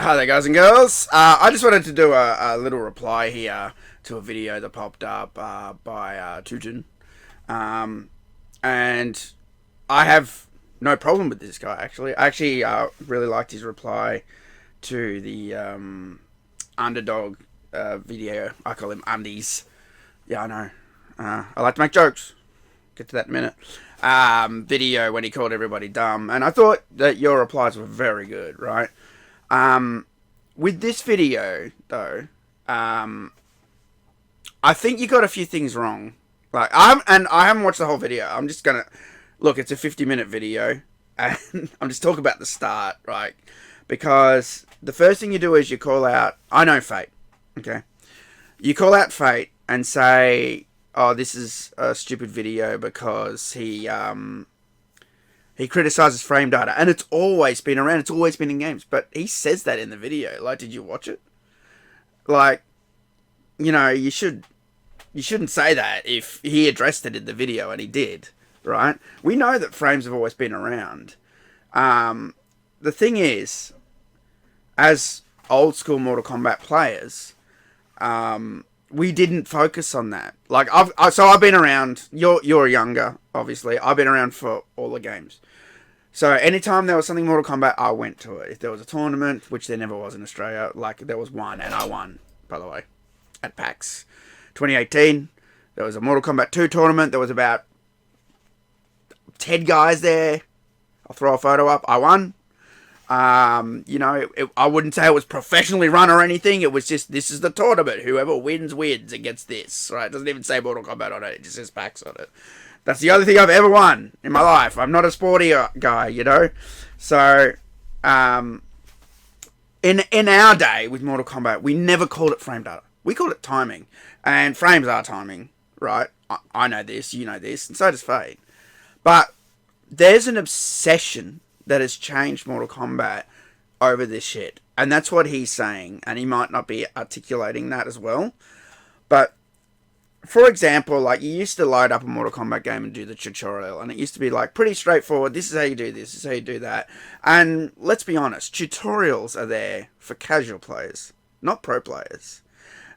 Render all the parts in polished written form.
Hi there, guys and girls. I just wanted to do a little reply here to a video that popped up by Tooten. Um, and I have no problem with this guy, actually. I actually really liked his reply to the underdog video. I call him Undies. Yeah, I know. I like to make jokes. Get to that in a minute. Video when he called everybody dumb. And I thought that your replies were very good, right? With this video, though, I think you got a few things wrong. Like, I haven't watched the whole video. I'm just gonna look. It's a 50-minute video, and I'm just talking about the start, right? Because the first thing you do is you call out. I know Fate. Okay, you call out Fate and say, "Oh, this is a stupid video because he criticizes frame data, and it's always been around. It's always been in games." But he says that in the video. Like, did you watch it? Like, you shouldn't say that if he addressed it in the video, and he did, right? We know that frames have always been around. The thing is, as old school Mortal Kombat players, we didn't focus on that. Like, I've been around. You're younger, obviously. I've been around for all the games. So anytime there was something Mortal Kombat, I went to it. If there was a tournament, which there never was in Australia, like there was one, and I won, by the way, at PAX 2018. There was a Mortal Kombat 2 tournament. There was about 10 guys there. I'll throw a photo up. I won. I wouldn't say it was professionally run or anything. It was just, this is the tournament. Whoever wins, wins against this. Right? It doesn't even say Mortal Kombat on it. It just says PAX on it. That's the only thing I've ever won in my life. I'm not a sporty guy, So, in our day with Mortal Kombat, we never called it frame data. We called it timing. And frames are timing, right? I know this, you know this, and so does Fate. But there's an obsession that has changed Mortal Kombat over this shit. And that's what he's saying. And he might not be articulating that as well. But, for example, like, you used to load up a Mortal Kombat game and do the tutorial. And it used to be, like, pretty straightforward. This is how you do this. This is how you do that. And let's be honest. Tutorials are there for casual players, not pro players.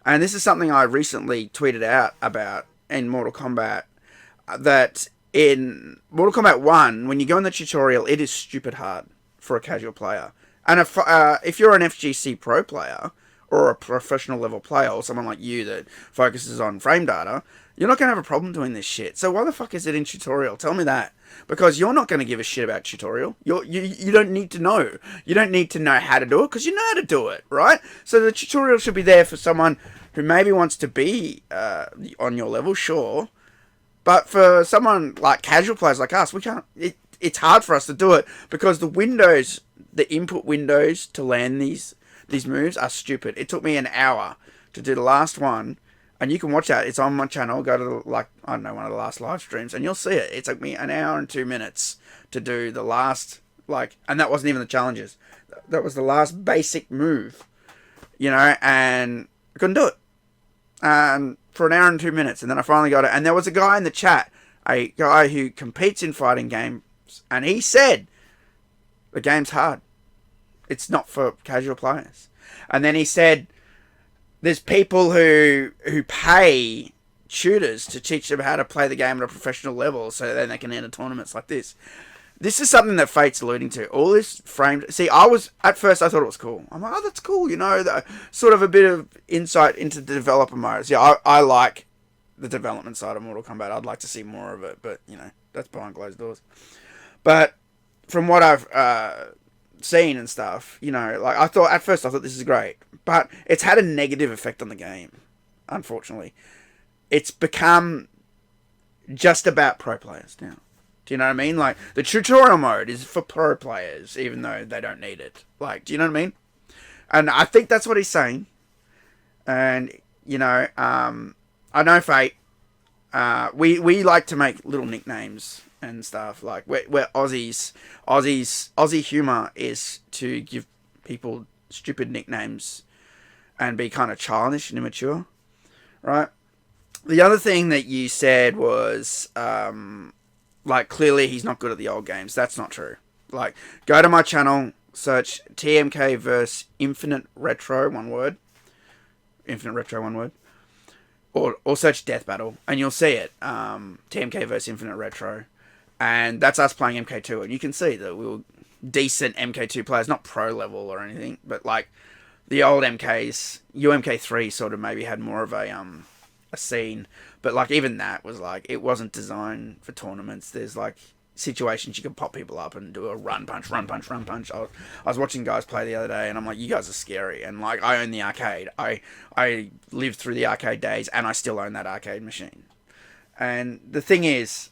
And this is something I recently tweeted out about in Mortal Kombat. That in Mortal Kombat 1, when you go in the tutorial, it is stupid hard for a casual player. And if you're an FGC pro player, or a professional level player, or someone like you that focuses on frame data, you're not going to have a problem doing this shit. So why the fuck is it in tutorial? Tell me that. Because you're not going to give a shit about tutorial. You don't need to know. You don't need to know how to do it, because you know how to do it, right? So the tutorial should be there for someone who maybe wants to be on your level, sure. But for someone like casual players like us, we can't. It's hard for us to do it because the input windows to land these moves are stupid. It took me an hour to do the last one, and you can watch that. It's on my channel. Go to one of the last live streams, and you'll see it. It took me an hour and 2 minutes to do the last, and that wasn't even the challenges. That was the last basic move, and I couldn't do it. For an hour and 2 minutes, and then I finally got it. And there was a guy in the chat, a guy who competes in fighting games, and he said the game's hard. It's not for casual players. And then he said there's people who pay tutors to teach them how to play the game at a professional level, so then they can enter tournaments like this. This is something that Fate's alluding to. All this framed... See, at first I thought it was cool. I'm like, oh, that's cool, sort of a bit of insight into the developer modes. Yeah, I like the development side of Mortal Kombat. I'd like to see more of it, but, that's behind closed doors. But from what I've seen and stuff, at first I thought this is great. But it's had a negative effect on the game, unfortunately. It's become just about pro players now. Do you know what I mean? Like, the tutorial mode is for pro players, even though they don't need it. Do you know what I mean? And I think that's what he's saying. And, I know Fate. We like to make little nicknames and stuff. Like, we're Aussies. Aussie humour is to give people stupid nicknames and be kind of childish and immature. Right? The other thing that you said was... clearly he's not good at the old games. That's not true. Go to my channel, search TMK versus Infinite Retro, one word. Infinite Retro, one word. Or search Death Battle, and you'll see it. TMK versus Infinite Retro. And that's us playing MK2, and you can see that we were decent MK2 players, not pro level or anything, but like the old MKs, UMK3 sort of maybe had more of a scene, but like even that was like, it wasn't designed for tournaments. There's like situations you can pop people up and do a run punch. I was watching guys play the other day, and I'm like, you guys are scary. And like, I own the arcade. I lived through the arcade days, and I still own that arcade machine. And the thing is,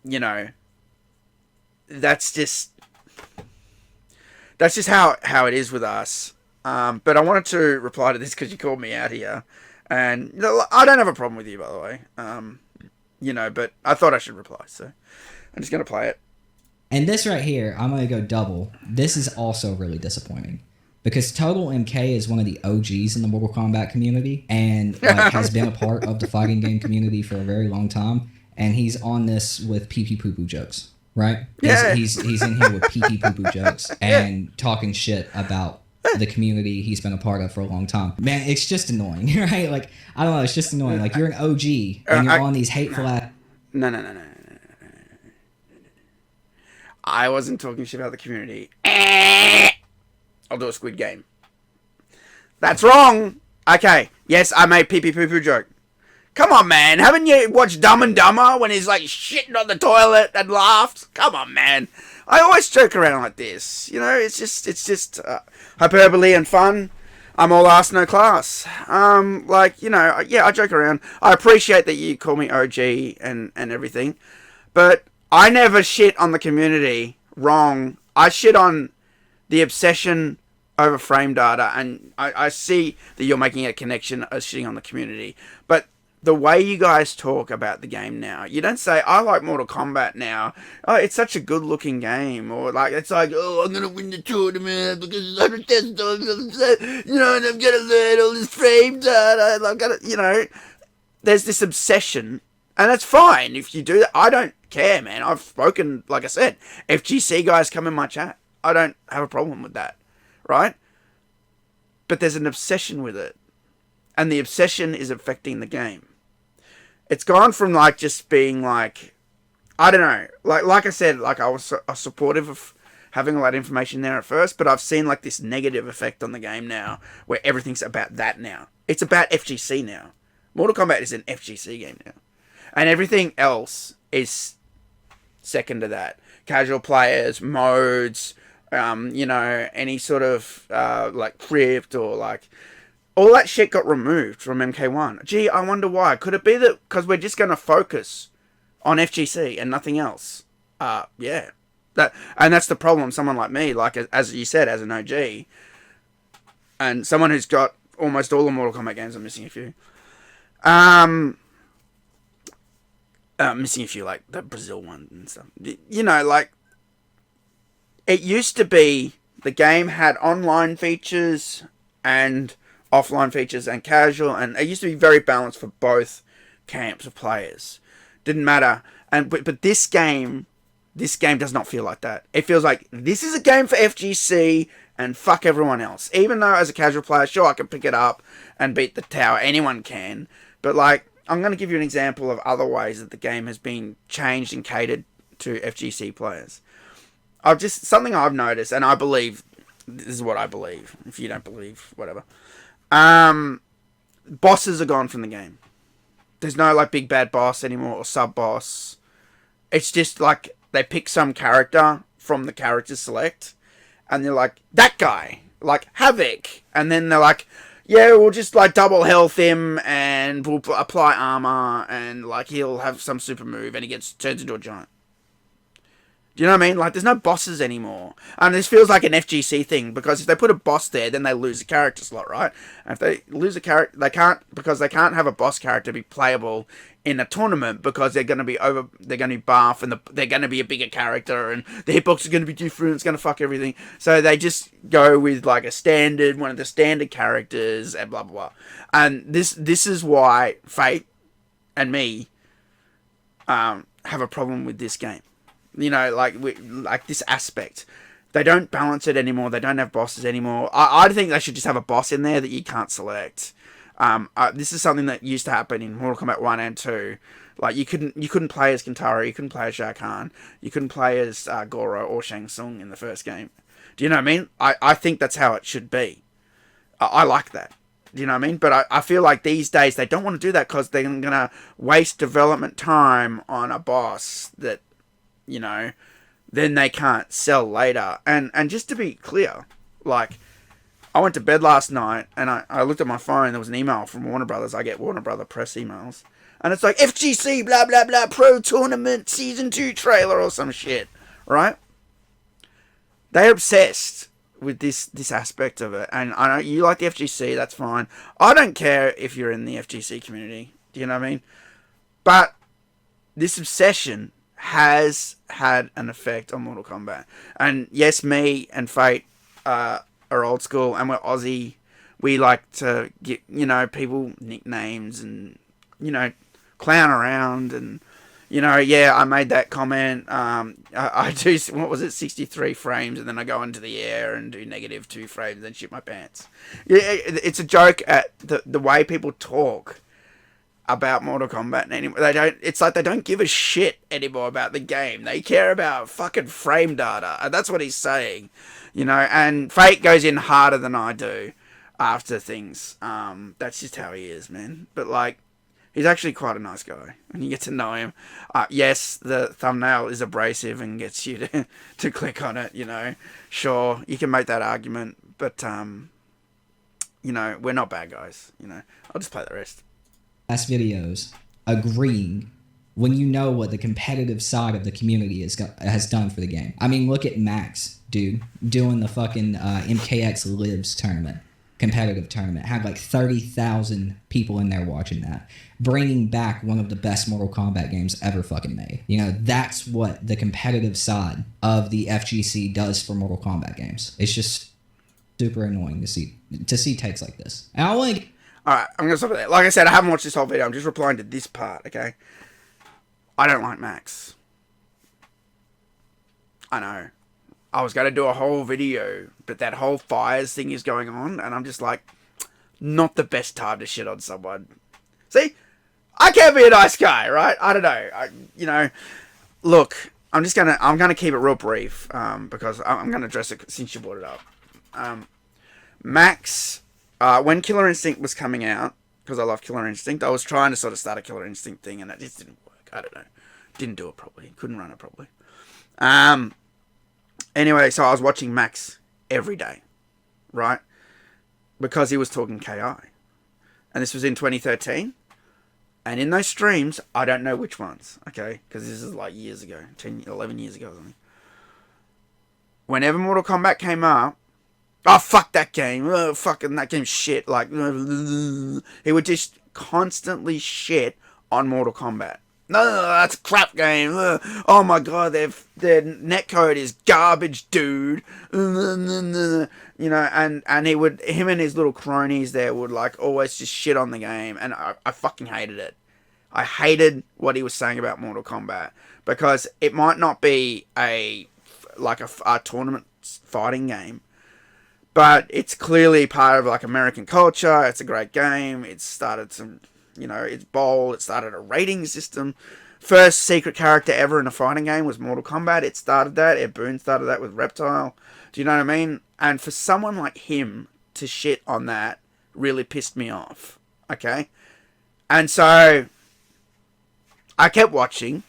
you know, that's just how it is with us. But I wanted to reply to this because you called me out here, and you know, I don't have a problem with you, by the way. You know, but I thought I should reply, so I'm just gonna play it. And this right here, I'm gonna go double. This is also really disappointing because TotalMK is one of the OGs in the Mortal Kombat community and like, has been a part of the fighting game community for a very long time. And he's on this with Pee Poo Poo jokes, right? Yeah. He's in here with Pee Poo Poo jokes and talking shit about the community he's been a part of for a long time. Man, it's just annoying, right? Like, I don't know, it's just annoying. Like, you're an OG and you're on these hateful ass... No. I wasn't talking shit about the community. I'll do a Squid Game. That's wrong. Okay, yes, I made Pee Pee Poo Poo joke. Come on, man. Haven't you watched Dumb and Dumber when he's like shitting on the toilet and laughed? Come on, man. I always joke around like this. You know, it's just hyperbole and fun. I'm all ass, no class. Like, you know, yeah, I joke around. I appreciate that you call me OG and everything. But I never shit on the community. Wrong. I shit on the obsession over frame data. And I see that you're making a connection as shitting on the community. But the way you guys talk about the game now, you don't say, I like Mortal Kombat now. Oh, it's such a good looking game. Or like, it's like, oh, I'm going to win the tournament because I'm a test dog, you know, and I'm going to learn all this frame data. I'm going to, you know, there's this obsession, and it's fine if you do that. I don't care, man. I've spoken, like I said, FGC guys come in my chat. I don't have a problem with that, right? But there's an obsession with it, and the obsession is affecting the game. It's gone from like just being like, I don't know, like I said, like I was supportive of having all that information there at first, but I've seen like this negative effect on the game now, where everything's about that now. It's about FGC now. Mortal Kombat is an FGC game now, and everything else is second to that. Casual players, modes, you know, any sort of like crypt or like. All that shit got removed from MK1. Gee, I wonder why. Could it be that because we're just going to focus on FGC and nothing else? Yeah. And that's the problem. Someone like me, like as you said, as an OG, and someone who's got almost all the Mortal Kombat games, I'm missing a few. Missing a few, like the Brazil one and stuff. You know, like, it used to be the game had online features and offline features and casual, and it used to be very balanced for both camps of players. Didn't matter. But this game does not feel like that. It feels like this is a game for FGC and fuck everyone else. Even though as a casual player, sure, I can pick it up and beat the tower. Anyone can. But like, I'm going to give you an example of other ways that the game has been changed and catered to FGC players. Something I've noticed, and I believe, this is what I believe. If you don't believe, whatever. Bosses are gone from the game. There's no like big bad boss anymore or sub boss. It's just like they pick some character from the character select, and they're like, that guy, like Havoc, and then they're like, yeah, we'll just like double health him and we'll apply armor, and like he'll have some super move and he turns into a giant. Do you know what I mean? Like, there's no bosses anymore. And this feels like an FGC thing, because if they put a boss there, then they lose a character slot, right? And if they lose a character, they can't have a boss character be playable in a tournament, because they're going to be buff, and they're going to be a bigger character, and the hitbox is going to be different, it's going to fuck everything. So they just go with, like, one of the standard characters, and blah, blah, blah. And this is why Fate and me have a problem with this game. You know, like this aspect. They don't balance it anymore. They don't have bosses anymore. I think they should just have a boss in there that you can't select. This is something that used to happen in Mortal Kombat 1 and 2. Like, you couldn't play as Kintaro, you couldn't play as Shao Kahn, you couldn't play as Goro or Shang Tsung in the first game. Do you know what I mean? I think that's how it should be. I like that. Do you know what I mean? But I feel like these days they don't want to do that because they're going to waste development time on a boss that, you know, then they can't sell later. And just to be clear, like, I went to bed last night and I looked at my phone. There was an email from Warner Brothers. I get Warner Brother press emails. And it's like, FGC, blah, blah, blah, Pro Tournament Season 2 trailer or some shit. Right? They're obsessed with this aspect of it. And I know you like the FGC, that's fine. I don't care if you're in the FGC community. Do you know what I mean? But this obsession has had an effect on Mortal Kombat. And yes, me and Fate are old school and we're Aussie. We like to get, you know, people nicknames and, you know, clown around and, you know, yeah, I made that comment. I do, what was it, 63 frames, and then I go into the air and do -2 frames, and then shit my pants. Yeah, it's a joke at the way people talk about Mortal Kombat anymore. They don't. It's like they don't give a shit anymore about the game. They care about fucking frame data, and that's what he's saying, you know. And Fate goes in harder than I do after things. That's just how he is, man. But like, he's actually quite a nice guy when you get to know him. Yes, the thumbnail is abrasive and gets you to click on it, you know. Sure, you can make that argument, but, you know, we're not bad guys, you know. I'll just play the rest. Last videos agreeing when you know what the competitive side of the community has done for the game. I mean, look at Max, dude, doing the fucking MKX Lives tournament. Competitive tournament had like 30,000 people in there watching that, bringing back one of the best Mortal Kombat games ever fucking made. You know, that's what the competitive side of the FGC does for Mortal Kombat games. It's just super annoying to see takes like this. And I like. All right, I'm gonna stop there. Like I said, I haven't watched this whole video. I'm just replying to this part. Okay, I don't like Max. I know. I was going to do a whole video, but that whole fires thing is going on, and I'm just like, not the best time to shit on someone. See? I can't be a nice guy, right? I don't know. You know, look, I'm gonna keep it real brief, because I'm gonna address it since you brought it up. Max, when Killer Instinct was coming out, because I love Killer Instinct, I was trying to sort of start a Killer Instinct thing, and it just didn't work. I don't know. Didn't do it properly. Couldn't run it properly. Anyway, so I was watching Max every day, right? Because he was talking KI. And this was in 2013. And in those streams, I don't know which ones, okay? Because this is like years ago, 10, 11 years ago or something. Whenever Mortal Kombat came up, oh, fuck that game. Oh, fucking that game's shit. Like, he would just constantly shit on Mortal Kombat. No, that's a crap game. Oh my god, their netcode is garbage, dude. You know, and him and his little cronies there would like always just shit on the game, and I fucking hated it. I hated what he was saying about Mortal Kombat because it might not be a tournament fighting game, but it's clearly part of like American culture. It's a great game. It's started some. You know, it's bold. It started a rating system. First secret character ever in a fighting game was Mortal Kombat. It started that. Ed Boon started that with Reptile. Do you know what I mean? And for someone like him to shit on that really pissed me off. Okay? And so I kept watching,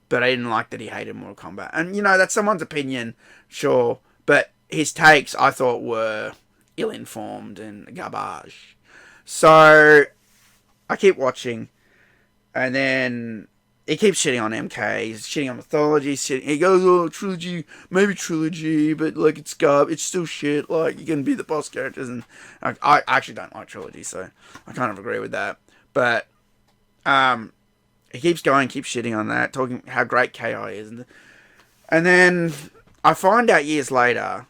but I didn't like that he hated Mortal Kombat. And, you know, that's someone's opinion, sure. But his takes, I thought, were ill-informed and garbage. So I keep watching, and then he keeps shitting on MK, he's shitting on Mythology, he goes, oh, Trilogy, maybe Trilogy, but, like, it's still shit, like, you can be the boss characters, and I actually don't like Trilogy, so I kind of agree with that, but, he keeps shitting on that, talking how great KI is, and then I find out years later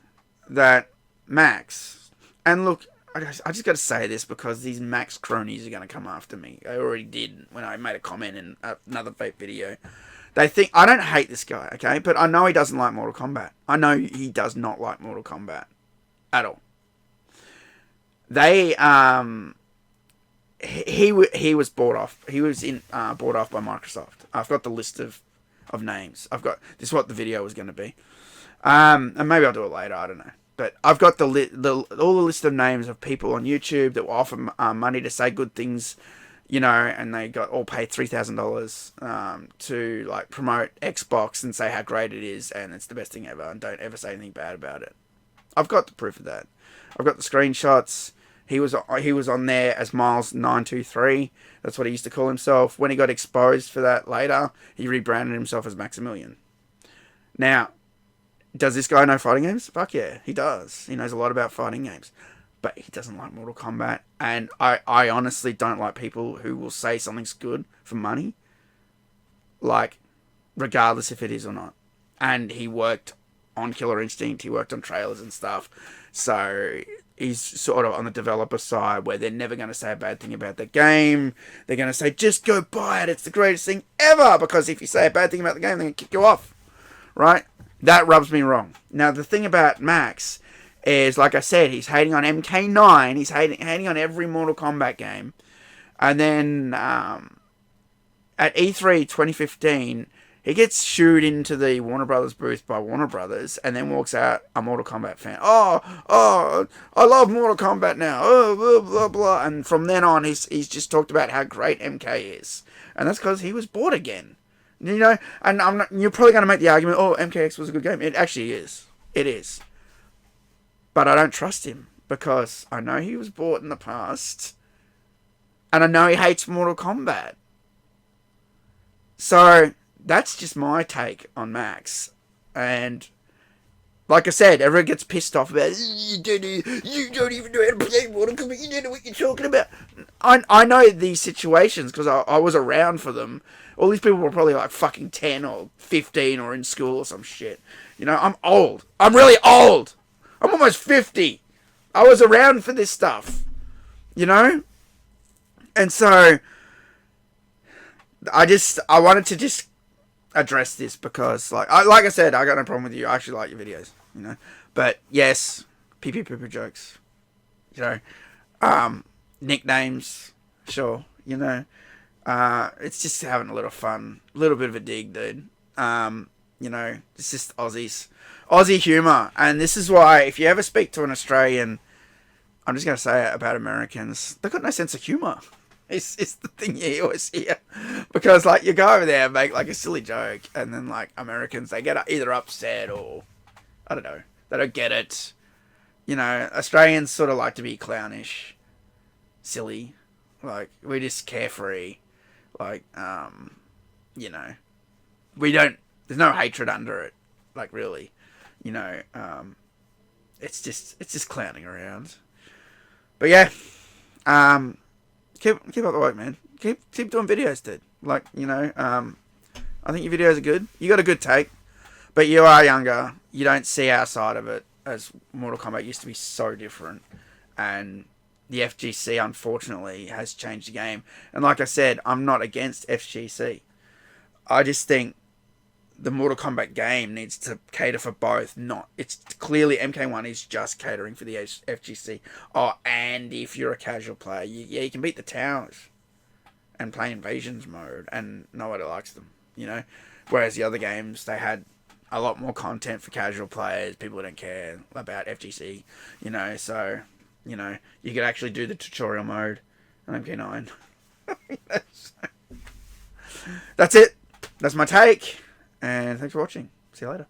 that Max, and look, I just got to say this because these Max cronies are going to come after me. I already did when I made a comment in another fake video. They think I don't hate this guy, okay, but I know he doesn't like Mortal Kombat. I know he does not like Mortal Kombat at all. They he was bought off. He was bought off by Microsoft. I've got the list of names. I've got this is what the video was going to be. And maybe I'll do it later. I don't know. But I've got all the list of names of people on YouTube that will offer money to say good things, you know, and they got all paid $3,000 to like promote Xbox and say how great it is and it's the best thing ever and don't ever say anything bad about it. I've got the proof of that. I've got the screenshots. He was on there as Miles923. That's what he used to call himself. When he got exposed for that later, he rebranded himself as Maximilian. Now, does this guy know fighting games? Fuck yeah, he does. He knows a lot about fighting games. But he doesn't like Mortal Kombat. And I honestly don't like people who will say something's good for money. Like, regardless if it is or not. And he worked on Killer Instinct. He worked on trailers and stuff. So he's sort of on the developer side where they're never going to say a bad thing about the game. They're going to say, just go buy it. It's the greatest thing ever. Because if you say a bad thing about the game, they're going to kick you off. Right? That rubs me wrong. Now, the thing about Max is, like I said, he's hating on MK9. He's hating on every Mortal Kombat game. And then at E3 2015, he gets shooed into the Warner Brothers booth by Warner Brothers and then walks out a Mortal Kombat fan. Oh, I love Mortal Kombat now. Oh, blah, blah, blah. And from then on, he's just talked about how great MK is. And that's because he was bored again. You know, and you're probably going to make the argument, oh, MKX was a good game. It actually is. It is. But I don't trust him because I know he was bought in the past. And I know he hates Mortal Kombat. So, that's just my take on Max. And, like I said, everyone gets pissed off about, you don't even know how to play Mortal Kombat, you don't know what you're talking about. I know these situations because I was around for them. All these people were probably like fucking 10 or 15 or in school or some shit. You know, I'm old. I'm really old. I'm almost 50. I was around for this stuff. You know? And so, I wanted to just address this because, like I said, I got no problem with you. I actually like your videos, you know? But, yes, Pee Poo Poo Jokes. You know? Nicknames, sure, you know? It's just having a little fun. A little bit of a dig, dude. You know, it's just Aussie humour. And this is why, if you ever speak to an Australian, I'm just going to say it about Americans, they've got no sense of humour. It's the thing you always hear. Because, like, you go over there and make, like, a silly joke, and then, like, Americans, they get either upset or, I don't know, they don't get it. You know, Australians sort of like to be clownish, silly. Like, we're just carefree. Like, you know, there's no hatred under it, like, really, you know, it's just clowning around, but yeah, keep up the work, man, keep doing videos, dude, like, you know, I think your videos are good, you got a good take, but you are younger, you don't see our side of it, as Mortal Kombat used to be so different, and the FGC, unfortunately, has changed the game. And like I said, I'm not against FGC. I just think the Mortal Kombat game needs to cater for both. It's clearly MK1 is just catering for the FGC. Oh, and if you're a casual player, you can beat the towers and play invasions mode, and nobody likes them, you know? Whereas the other games, they had a lot more content for casual players, people who don't care about FGC, you know, so... You know, you could actually do the tutorial mode on MK9. That's it. That's my take. And thanks for watching. See you later.